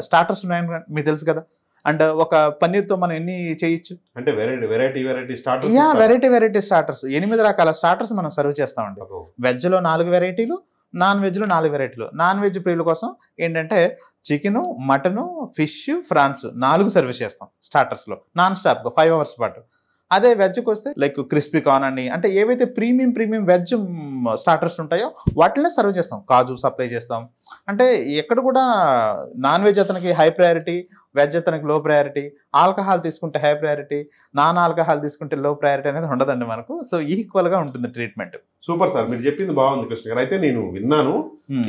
Starters ఉన్నాయని మీకు తెలుసు కదా. అండ్ ఒక పన్నీర్తో మనం ఎన్ని చేయొచ్చు అంటే వెరైటీ స్టార్టర్స్ వెరైటీ స్టార్టర్స్ 8 రకాల స్టార్టర్స్ మనం సర్వ్ చేస్తామండి. వెజ్లో 4 వెరైటీలు, నాన్ వెజ్లో 4 వెరైటీలు. నాన్ వెజ్ ప్రియుల కోసం ఏంటంటే chicken, mutton, fish, prawns 4 service చేస్తాం స్టార్టర్స్లో నాన్ స్టాప్గా 5 hours పాటు. అదే వెజ్కి వస్తే లైక్ క్రిస్పీ కార్న్ అని, అంటే ఏవైతే ప్రీమియం వెజ్ స్టార్టర్స్ ఉంటాయో వాటినే సర్వ్ చేస్తాం. కాజు సప్లై చేస్తాం. అంటే ఎక్కడ కూడా నాన్ వెజ్ అతనికి హై ప్రయారిటీ, వెజ్ అతనికి లో ప్రయారిటీ, ఆల్కహాల్ తీసుకుంటే హై ప్రయారిటీ, నాన్ ఆల్కహాల్ తీసుకుంటే లో ప్రయారిటీ అనేది ఉండదండి మనకు. సో ఈక్వల్గా ఉంటుంది ట్రీట్మెంట్. సూపర్ సార్, మీరు చెప్పింది బాగుంది కృష్ణ గారు. అయితే నేను విన్నాను,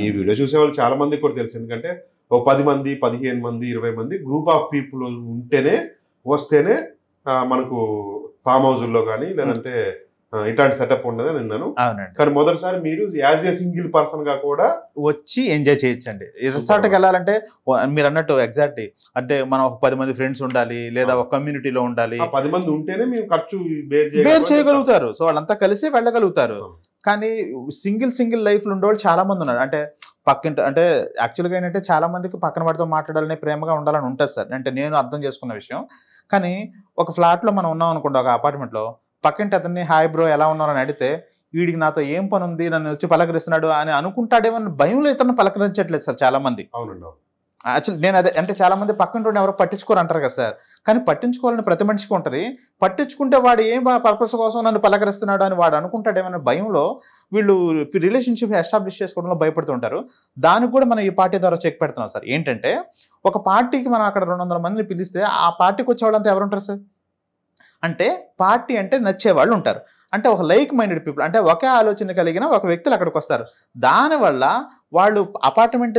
ఈ వీడియో చూసే వాళ్ళు చాలా మంది కూడా తెలుసు. ఎందుకంటే ఓ 10 మంది, 15 మంది, 20 మంది గ్రూప్ ఆఫ్ పీపుల్ వస్తేనే మనకు ఫామ్ హౌస్లో కానీ లేదంటే ఇట్లాంటి సెటప్ ఉండదని విన్నాను. అవునండి. కానీ మొదటిసారి మీరు యాజ్ ఏ సింగిల్ పర్సన్ గా కూడా వచ్చి ఎంజాయ్ చేయొచ్చండి. రిసార్ట్కి వెళ్ళాలంటే మీరు అన్నట్టు ఎగ్జాక్ట్లీ అంటే మనం ఒక 10 మంది ఫ్రెండ్స్ ఉండాలి, లేదా ఒక కమ్యూనిటీలో ఉండాలి. 10 మంది ఉంటేనే మేము ఖర్చు బేర్ చేయగలుగుతారు. సో వాళ్ళంతా కలిసి వెళ్ళగలుగుతారు. కానీ సింగిల్ లైఫ్లో ఉండేవాళ్ళు చాలా మంది ఉన్నారు. అంటే పక్కింటి అంటే యాక్చువల్గా ఏంటంటే చాలా మందికి పక్కన వాడితో మాట్లాడాలని, ప్రేమగా ఉండాలని ఉంటుంది సార్. అంటే నేను అర్థం చేసుకున్న విషయం. కానీ ఒక ఫ్లాట్లో మనం ఉన్నాం అనుకోండి, ఒక అపార్ట్మెంట్లో పక్కింటి అతన్ని హాయ్ బ్రో ఎలా ఉన్నారని అడిగితే వీడికి నాతో ఏం పని ఉంది, నన్ను వచ్చి పలకరిస్తున్నాడు అని అనుకుంటాడేమో భయంలో ఇతను పలకరించట్లేదు సార్ చాలా మంది. అవునండి. యాక్చువల్లీ నేను అదే అంటే చాలా మంది పక్కన ఎవరో పట్టించుకోరు అంటారు కదా సార్. కానీ పట్టించుకోవాలని ప్రతి మనిషికి ఉంటుంది. పట్టించుకుంటే వాడు ఏం పర్పస్ కోసం నన్ను పలకరిస్తున్నాడు అని వాడు అనుకుంటాడేమన్న భయంలో వీళ్ళు రిలేషన్షిప్ ఎస్టాబ్లిష్ చేసుకోవడంలో భయపడుతుంటారు. దానికి కూడా మనం ఈ పార్టీ ద్వారా చెక్ పెడుతున్నాం సార్. ఏంటంటే ఒక పార్టీకి మనం అక్కడ 200 మందిని పిలిస్తే ఆ పార్టీకి వచ్చే వాళ్ళంతా ఎవరు ఉంటారు సార్? అంటే పార్టీ అంటే నచ్చే వాళ్ళు ఉంటారు. అంటే ఒక లైక్ మైండెడ్ పీపుల్, అంటే ఒకే ఆలోచన కలిగిన ఒక వ్యక్తులు అక్కడికి వస్తారు. దానివల్ల వాళ్ళు అపార్ట్మెంట్